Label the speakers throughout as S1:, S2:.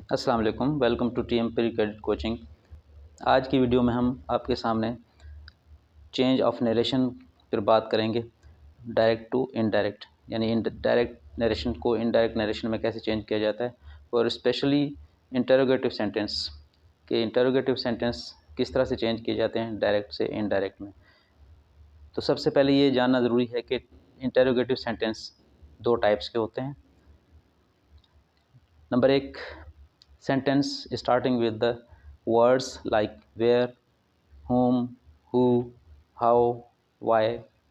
S1: अस्सलाम वालेकुम, welcome to TM pre credit coaching. आज की वीडियो में हम आपके सामने चेंज ऑफ नरेशन पर बात करेंगे। डायरेक्ट टू इनडायरेक्ट, यानी डायरेक्ट नरेशन को इनडायरेक्ट नरेशन में कैसे चेंज किया जाता है, और स्पेशली इंटरोगेटिव सेंटेंस के इंटरोगेटिव सेंटेंस किस तरह से चेंज किए जाते हैं डायरेक्ट से इनडायरेक्ट में। तो सबसे पहले ये जानना ज़रूरी है कि इंटरोगेटिव सेंटेंस दो टाइप्स के होते हैं। नंबर एक, sentence starting with the words like where, whom, who, how, why,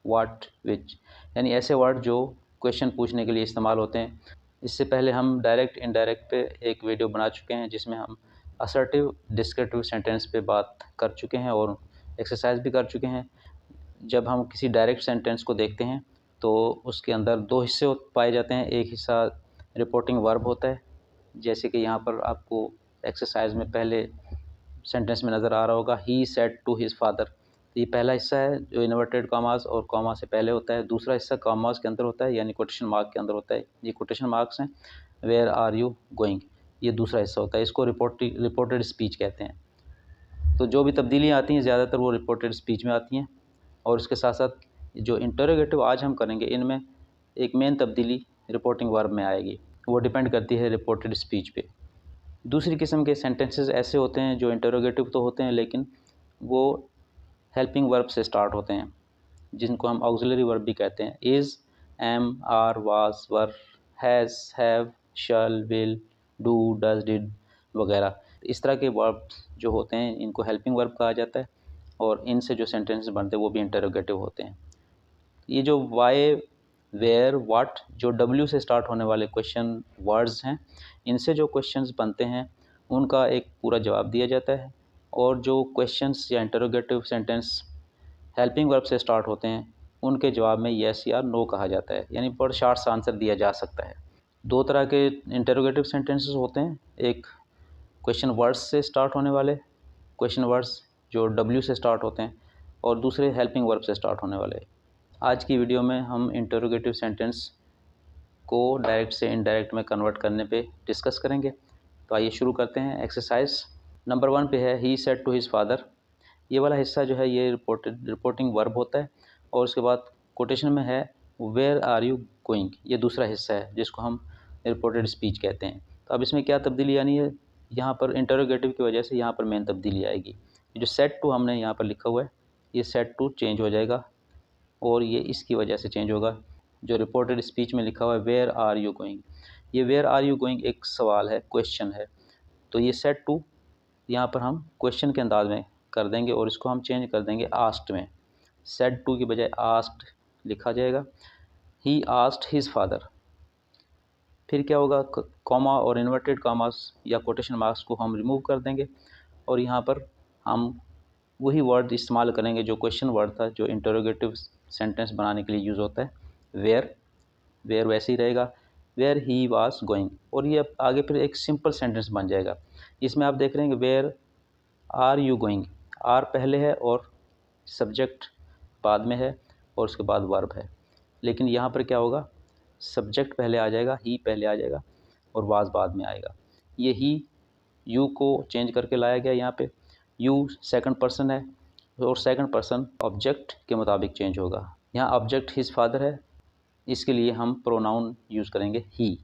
S1: what, which, यानी ऐसे वर्ड जो क्वेश्चन पूछने के लिए इस्तेमाल होते हैं। इससे पहले हम डायरेक्ट इनडायरेक्ट पे एक वीडियो बना चुके हैं जिसमें हम असर्टिव डिस्क्रिप्टिव सेंटेंस पे बात कर चुके हैं और एक्सरसाइज भी कर चुके हैं। जब हम किसी डायरेक्ट सेंटेंस को देखते हैं तो उसके अंदर दो हिस्से पाए जाते हैं। एक हिस्सा रिपोर्टिंग वर्ब होता है, जैसे कि यहाँ पर आपको एक्सरसाइज में पहले सेंटेंस में नज़र आ रहा होगा, he said to his father. ये पहला हिस्सा है जो इन्वर्टेड कॉमास और कॉमा से पहले होता है। दूसरा हिस्सा कॉमास के अंदर होता है, यानी कोटेशन मार्क के अंदर होता है। ये कोटेशन मार्क्स हैं। वेयर आर यू गोइंग, ये दूसरा हिस्सा होता है। इसको रिपोर्टेड स्पीच कहते हैं। तो जो भी तब्दीलियाँ आती हैं ज़्यादातर वो रिपोर्टेड स्पीच में आती हैं। और उसके साथ साथ जो इंटरोगेटिव आज हम करेंगे, इनमें एक मेन तब्दीली रिपोर्टिंग वर्ब में आएगी, वो डिपेंड करती है रिपोर्टेड स्पीच पे। दूसरी किस्म के सेंटेंसेस ऐसे होते हैं जो इंटरोगेटिव तो होते हैं लेकिन वो हेल्पिंग वर्ब से स्टार्ट होते हैं, जिनको हम ऑक्सिलरी वर्ब भी कहते हैं। Is, am, are, was, were, has, have, shall, will, do, does, did वगैरह। इस तरह के वर्ब जो होते हैं इनको हेल्पिंग वर्ब कहा जाता है, और इनसे जो सेंटेंसेस बनते हैं वो भी इंटरोगेटिव होते हैं। ये जो वाई, वेयर, व्हाट, जो डब्ल्यू से स्टार्ट होने वाले क्वेश्चन वर्ड्स हैं, इनसे जो क्वेश्चंस बनते हैं उनका एक पूरा जवाब दिया जाता है। और जो क्वेश्चंस या इंटरोगेटिव सेंटेंस हेल्पिंग वर्ब से स्टार्ट होते हैं उनके जवाब में येस या नो कहा जाता है, यानी पर शॉर्ट सा आंसर दिया जा सकता है। दो तरह के इंटरोगेटिव सेंटेंसेस होते हैं, एक क्वेश्चन वर्ड्स से स्टार्ट होने वाले क्वेश्चन वर्ड्स जो डब्ल्यू से स्टार्ट होते हैं, और दूसरे हेल्पिंग वर्ब से स्टार्ट होने वाले। आज की वीडियो में हम इंटरोगेटिव सेंटेंस को डायरेक्ट से इनडायरेक्ट में कन्वर्ट करने पे डिस्कस करेंगे। तो आइए शुरू करते हैं। एक्सरसाइज नंबर 1 पे है, he said to his father. ये वाला हिस्सा जो है ये रिपोर्टिंग वर्ब होता है, और उसके बाद कोटेशन में है वेयर आर यू गोइंग, ये दूसरा हिस्सा है जिसको हम रिपोर्टेड स्पीच कहते हैं। तो अब इसमें क्या तब्दीली आनी है, यहाँ पर इंटरोगेटिव की वजह से यहाँ पर मेन तब्दीली आएगी। ये जो सेड टू हमने यहाँ पर लिखा हुआ है, ये सेड टू चेंज हो जाएगा, और ये इसकी वजह से चेंज होगा। जो रिपोर्टेड स्पीच में लिखा हुआ है वेयर आर यू गोइंग, ये वेयर आर यू गोइंग एक सवाल है, क्वेश्चन है। तो ये सेड टू यहाँ पर हम क्वेश्चन के अंदाज में कर देंगे और इसको हम चेंज कर देंगे आस्क्ड में। सेड टू की बजाय आस्क्ड लिखा जाएगा। ही आस्क्ड हिज फादर। फिर क्या होगा, कॉमा और इन्वर्टेड कॉमास या कोटेशन मार्क्स को हम रिमूव कर देंगे, और यहाँ पर हम वही वर्ड इस्तेमाल करेंगे जो क्वेश्चन वर्ड था, जो इंटरोगेटिव सेंटेंस बनाने के लिए यूज़ होता है। वेयर, वेयर वैसे ही रहेगा, वेयर ही वाज गोइंग, और ये आगे फिर एक सिंपल सेंटेंस बन जाएगा। इसमें आप देख रहे हैं where are you going, are पहले है और सब्जेक्ट बाद में है और उसके बाद वर्ब है। लेकिन यहाँ पर क्या होगा, सब्जेक्ट पहले आ जाएगा, ही पहले आ जाएगा और वाज बाद में आएगा। ये ही यू को चेंज करके लाया गया यहाँ पे। यू सेकंड पर्सन है और सेकंड पर्सन ऑब्जेक्ट के मुताबिक चेंज होगा। यहाँ ऑब्जेक्ट हिज फादर है, इसके लिए हम प्रोनाउन यूज़ करेंगे ही।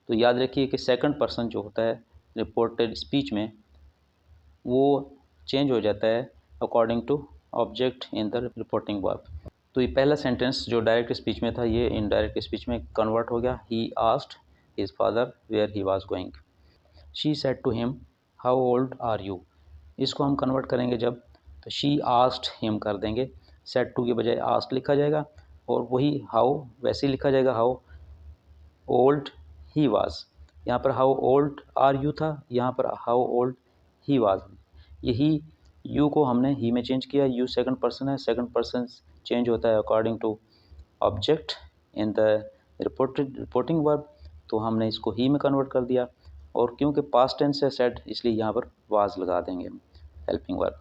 S1: तो याद रखिए कि सेकंड पर्सन जो होता है रिपोर्टेड स्पीच में, वो चेंज हो जाता है according to object in the reporting verb. तो ये पहला सेंटेंस जो डायरेक्ट स्पीच में था ये इनडायरेक्ट स्पीच में कन्वर्ट हो गया। He asked his father where he was going. She said to him how old are you, इसको हम कन्वर्ट करेंगे जब, तो शी आस्क्ड हिम कर देंगे। सेड टू की बजाय आस्क्ड लिखा जाएगा, और वही हाउ वैसे ही लिखा जाएगा, हाउ ओल्ड ही वाज। यहाँ पर हाउ ओल्ड आर यू था, यहाँ पर हाउ ओल्ड ही वाज। यही यू को हमने ही में चेंज किया। यू सेकंड पर्सन है, सेकंड पर्सन चेंज होता है according to object in the reporting verb, तो हमने इसको ही में कन्वर्ट कर दिया। और क्योंकि पास्ट टेंस है सेड, इसलिए यहाँ पर वाज लगा देंगे हम हेल्पिंग वर्ब।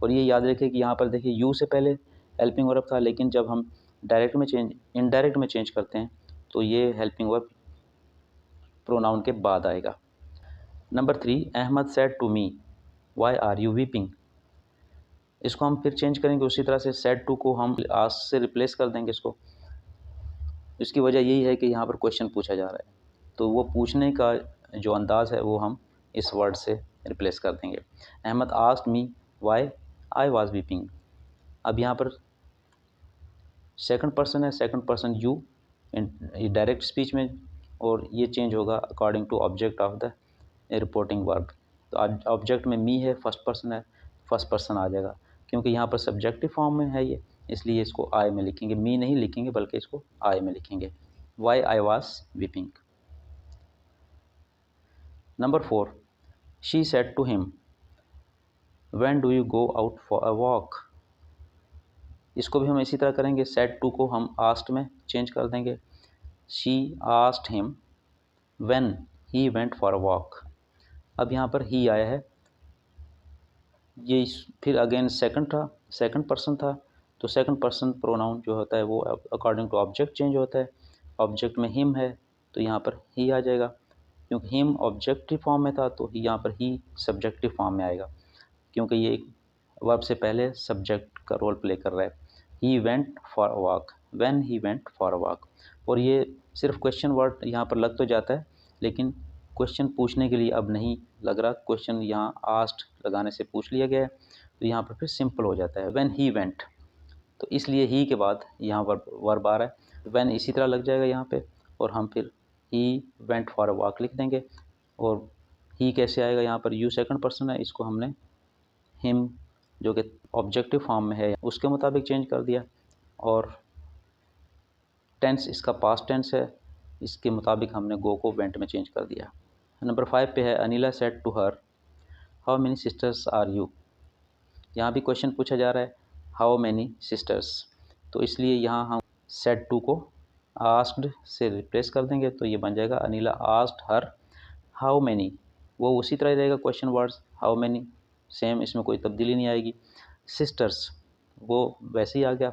S1: और ये याद रखें कि यहाँ पर देखिए यू से पहले हेल्पिंग वर्ब था, लेकिन जब हम डायरेक्ट में चेंज इनडायरेक्ट में चेंज करते हैं तो ये हेल्पिंग वर्ब प्रोनाउन के बाद आएगा। Number 3, Ahmed said to me why are you weeping. इसको हम फिर चेंज करेंगे उसी तरह से, सेड टू को हम आस्क से रिप्लेस कर देंगे इसको। इसकी वजह यही है कि यहाँ पर क्वेश्चन पूछा जा रहा है, तो वो पूछने का जो अंदाज़ है वो हम इस वर्ड से रिप्लेस कर देंगे। Ahmed asked me why I was weeping. अब यहाँ पर सेकंड पर्सन है, second person you in direct speech में, और ये चेंज होगा according to object of the reporting verb. तो ऑब्जेक्ट में मी है, फर्स्ट पर्सन है, फर्स्ट पर्सन आ जाएगा। क्योंकि यहाँ पर सब्जेक्टिव फॉर्म में है ये, इसलिए इसको आई में लिखेंगे, मी नहीं लिखेंगे बल्कि इसको आई में लिखेंगे। Why I was weeping. Number 4, she said to him when do you go out for a walk. इसको भी हम इसी तरह करेंगे, सेड टू को हम आस्क्ड में चेंज कर देंगे। She asked him when he went for a walk. अब यहाँ पर ही आया है, ये फिर अगेन सेकंड था, सेकंड पर्सन था, तो सेकंड पर्सन प्रोनाउन जो होता है वो अकॉर्डिंग टू ऑब्जेक्ट चेंज होता है। ऑब्जेक्ट में हिम है तो यहाँ पर ही आ जाएगा, क्योंकि हिम ऑब्जेक्टिव फॉर्म में था तो यहाँ पर ही सब्जेक्टिव फॉर्म में आएगा, क्योंकि ये एक वर्ब से पहले सब्जेक्ट का रोल प्ले कर रहा है। He went for a walk, when he went for a walk. और ये सिर्फ क्वेश्चन वर्ड यहाँ पर लग तो जाता है, लेकिन क्वेश्चन पूछने के लिए अब नहीं लग रहा, क्वेश्चन यहाँ आस्क्ड लगाने से पूछ लिया गया है, तो यहाँ पर फिर सिंपल हो जाता है व्हेन ही वेंट। तो इसलिए ही के बाद यहाँ वर्ब आ रहा है, व्हेन इसी तरह लग जाएगा यहाँ पे, और हम फिर he went for a walk लिख देंगे। और ही कैसे आएगा, यहाँ पर यू सेकंड पर्सन है, इसको हमने हिम जो कि ऑब्जेक्टिव फॉर्म में है उसके मुताबिक चेंज कर दिया, और टेंस इसका पास्ट टेंस है, इसके मुताबिक हमने गो को वेंट में चेंज कर दिया। नंबर 5 पे है Anila said to her how many sisters are you. यहाँ भी क्वेश्चन पूछा जा रहा है हाउ मेनी सिस्टर्स, तो इसलिए यहाँ हम सेड टू को आस्क्ड से रिप्लेस कर देंगे, तो ये बन जाएगा Anila asked her how many. वो उसी तरह रहेगा question words how many, same, इसमें कोई तब्दीली नहीं आएगी। सिस्टर्स वो वैसे ही आ गया,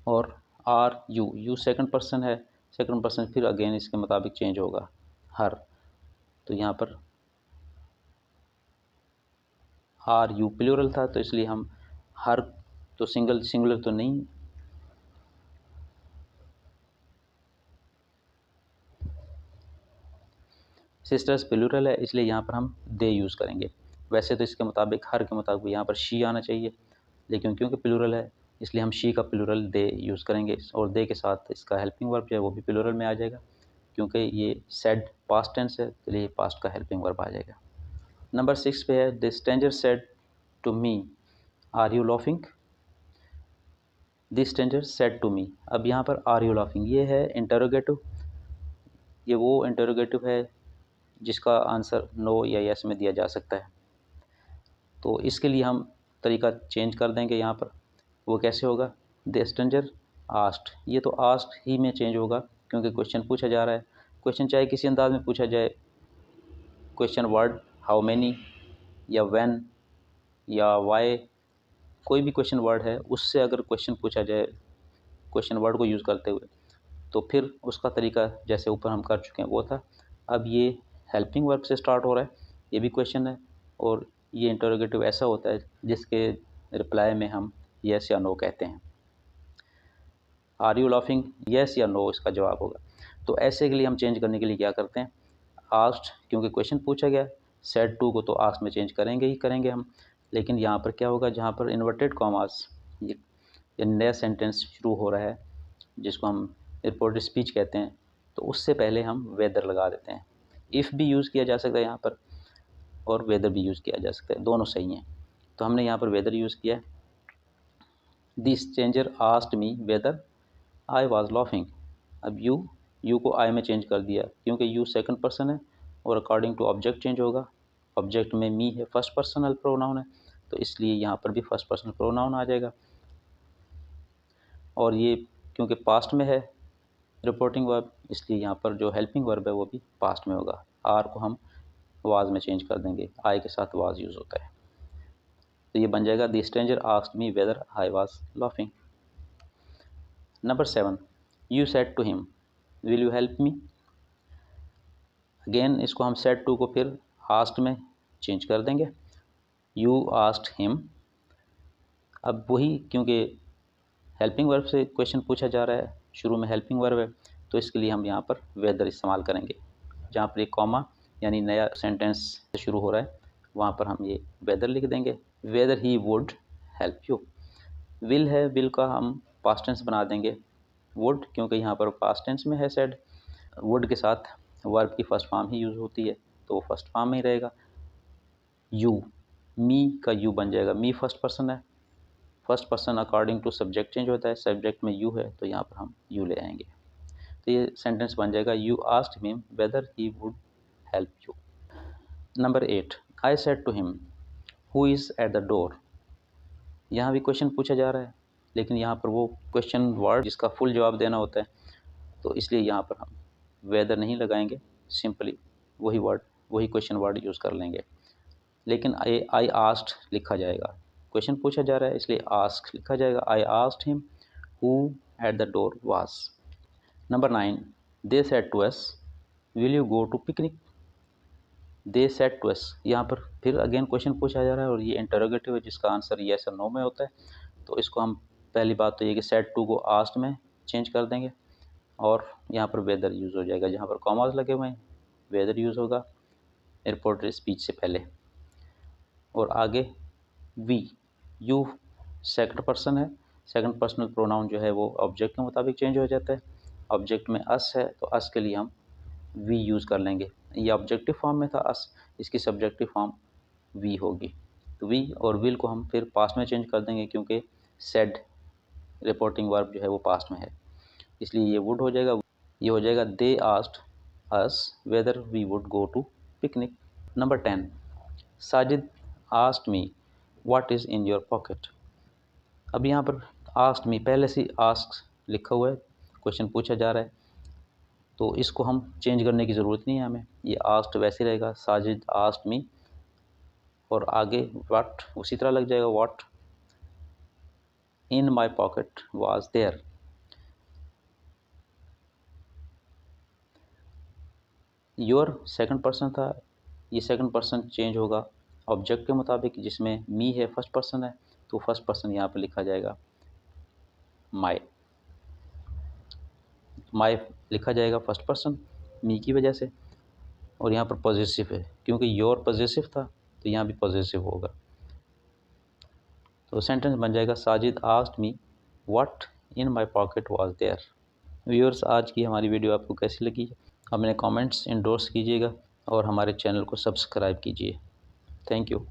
S1: और are you, you second person है, सेकंड पर्सन फिर अगेन इसके मुताबिक चेंज होगा हर, तो यहाँ पर आर यू प्लूरल था तो इसलिए हम हर, तो सिंगुलर तो नहीं, सिस्टर्स प्लूरल है इसलिए यहाँ पर हम दे यूज़ करेंगे। वैसे तो इसके मुताबिक हर के मुताबिक यहाँ पर शी आना चाहिए, लेकिन क्योंकि प्लूरल है इसलिए हम शी का प्लूरल दे यूज़ करेंगे, और दे के साथ इसका हेल्पिंग वर्ब जो है वो भी प्लूरल में आ जाएगा, क्योंकि ये सेड पास्ट टेंस है तो ये पास्ट का हेल्पिंग वर्ब आ जाएगा। नंबर 6 पे है the stranger said to me are you laughing. The stranger said to me, अब यहाँ पर आर यू लॉफिंग ये है इंटरोगेटिव, ये वो इंटरोगेटिव है जिसका आंसर नो या यस में दिया जा सकता है, तो इसके लिए हम तरीका चेंज कर देंगे। यहाँ पर वो कैसे होगा, द स्ट्रेंजर आस्क्ड, ये तो आस्क्ड ही में चेंज होगा क्योंकि क्वेश्चन पूछा जा रहा है। क्वेश्चन चाहे किसी अंदाज में पूछा जाए, क्वेश्चन वर्ड हाउ मैनी या व्हेन या वाई, कोई भी क्वेश्चन वर्ड है उससे अगर क्वेश्चन पूछा जाए क्वेश्चन वर्ड को यूज़ करते हुए, तो फिर उसका तरीका जैसे ऊपर हम कर चुके हैं वो था। अब ये हेल्पिंग वर्ब से स्टार्ट हो रहा है, ये भी क्वेश्चन है, और ये इंटरोगेटिव ऐसा होता है जिसके रिप्लाई में हम येस या नो कहते हैं। आर यू लाफिंग, येस या नो इसका जवाब होगा। तो ऐसे के लिए हम चेंज करने के लिए क्या करते हैं, आस्क्ड क्योंकि क्वेश्चन पूछा गया, सेड टू को तो आस्क में चेंज करेंगे ही करेंगे हम, लेकिन यहाँ पर क्या होगा, जहाँ पर इन्वर्टेड कॉमास ये नया सेंटेंस शुरू हो रहा है जिसको हम रिपोर्टेड स्पीच कहते हैं, तो उससे पहले हम वेदर लगा देते हैं। इफ़ भी यूज़ किया जा सकता है यहाँ पर, और वेदर भी यूज़ किया जा सकता है, दोनों सही हैं। तो हमने यहाँ पर वेदर यूज़ किया है। The stranger asked me whether I was laughing. अब यू को आई में चेंज कर दिया क्योंकि यू सेकंड पर्सन है, और अकॉर्डिंग टू ऑब्जेक्ट चेंज होगा। ऑब्जेक्ट में मी है, फर्स्ट पर्सनल प्रोनाउन है, तो इसलिए यहाँ पर भी फर्स्ट पर्सनल प्रोनाउन आ जाएगा। और ये क्योंकि पास्ट में है रिपोर्टिंग वर्ब, इसलिए यहाँ पर जो हेल्पिंग वर्ब है वो भी पास्ट में होगा। आर को हम वाज में चेंज कर देंगे, आई के साथ वाज यूज़ होता है, तो ये बन जाएगा the stranger asked me whether I was laughing. Number 7, you said to him will you help me. Again इसको हम सेड टू को फिर आस्क्ड में चेंज कर देंगे, यू आस्क्ड हिम। अब वही, क्योंकि हेल्पिंग वर्ब से क्वेश्चन पूछा जा रहा है, शुरू में हेल्पिंग वर्ब है, तो इसके लिए हम यहाँ पर वेदर इस्तेमाल करेंगे। जहाँ पर एक कॉमा यानी नया सेंटेंस शुरू हो रहा है, वहाँ पर हम ये वेदर लिख देंगे, weather he would help you. Will है, विल का हम पास्ट टेंस बना देंगे वुड, क्योंकि यहाँ पर पास्ट टेंस में है सेड। वुड के साथ वर्ब की फर्स्ट फॉर्म ही यूज़ होती है, तो वो फर्स्ट फॉर्म में ही रहेगा। यू, मी का यू बन जाएगा, मी फर्स्ट पर्सन है, first person according to subject change होता है, सब्जेक्ट में यू है तो यहाँ पर हम यू ले आएंगे, तो ये सेंटेंस बन जाएगा, you asked him whether he would help you. Number 8, I said to him who is at the door. यहाँ भी क्वेश्चन पूछा जा रहा है, लेकिन यहाँ पर वो क्वेश्चन वर्ड जिसका फुल जवाब देना होता है, तो इसलिए यहाँ पर हम वेदर नहीं लगाएंगे, सिंपली वही वर्ड, वही क्वेश्चन वर्ड यूज़ कर लेंगे। लेकिन आई आस्क्ड लिखा जाएगा, क्वेश्चन पूछा जा रहा है इसलिए आस्क लिखा जाएगा, I asked him who at the door was. Number 9, they said to us will you go to picnic. They said to us, यहाँ पर फिर अगेन क्वेश्चन पूछा जा रहा है और ये इंटरोगेटिव है जिसका आंसर येस और नो में होता है, तो इसको हम पहली बात तो ये कि सेड टू को आस्क्ड में चेंज कर देंगे और यहाँ पर वेदर यूज़ हो जाएगा, जहाँ पर कॉमास लगे हुए हैं वेदर यूज़ होगा रिपोर्टर स्पीच से पहले। और आगे वी, यू सेकंड पर्सन है, सेकंड पर्सनल प्रोनाउन जो है वो ऑब्जेक्ट के मुताबिक चेंज हो जाता है, ऑब्जेक्ट में अस है तो अस के लिए हम वी यूज़ कर लेंगे, ये ऑब्जेक्टिव फॉर्म में था अस, इसकी सब्जेक्टिव फॉर्म वी होगी, तो वी और विल को हम फिर पास्ट में चेंज कर देंगे, क्योंकि सेड रिपोर्टिंग वर्ब जो है वो पास्ट में है, इसलिए ये वुड हो जाएगा, ये हो जाएगा they asked us whether we would go to picnic. Number 10, Sajid asked me what is in your pocket. अब यहाँ पर आस्क्ड मी पहले से आस्क लिखा हुआ है, क्वेश्चन पूछा जा रहा है, तो इसको हम चेंज करने की ज़रूरत नहीं है हमें, ये आस्क्ड वैसे रहेगा, साजिद आस्क्ड मी, और आगे व्हाट उसी तरह लग जाएगा, what in my pocket was there. Your second person था, ये सेकंड पर्सन चेंज होगा ऑब्जेक्ट के मुताबिक, जिसमें मी है फर्स्ट पर्सन है, तो फर्स्ट पर्सन यहाँ पर लिखा जाएगा माई, माई लिखा जाएगा फर्स्ट पर्सन मी की वजह से, और यहाँ पर पॉजिटिव है क्योंकि योर पॉजिटिव था तो यहाँ भी पॉजिटिव होगा, तो सेंटेंस बन जाएगा Sajid asked me what in my pocket was there. Viewers, आज की हमारी वीडियो आपको कैसी लगी, अपने कमेंट्स इंडोर्स कीजिएगा और हमारे चैनल को सब्सक्राइब कीजिए। Thank you.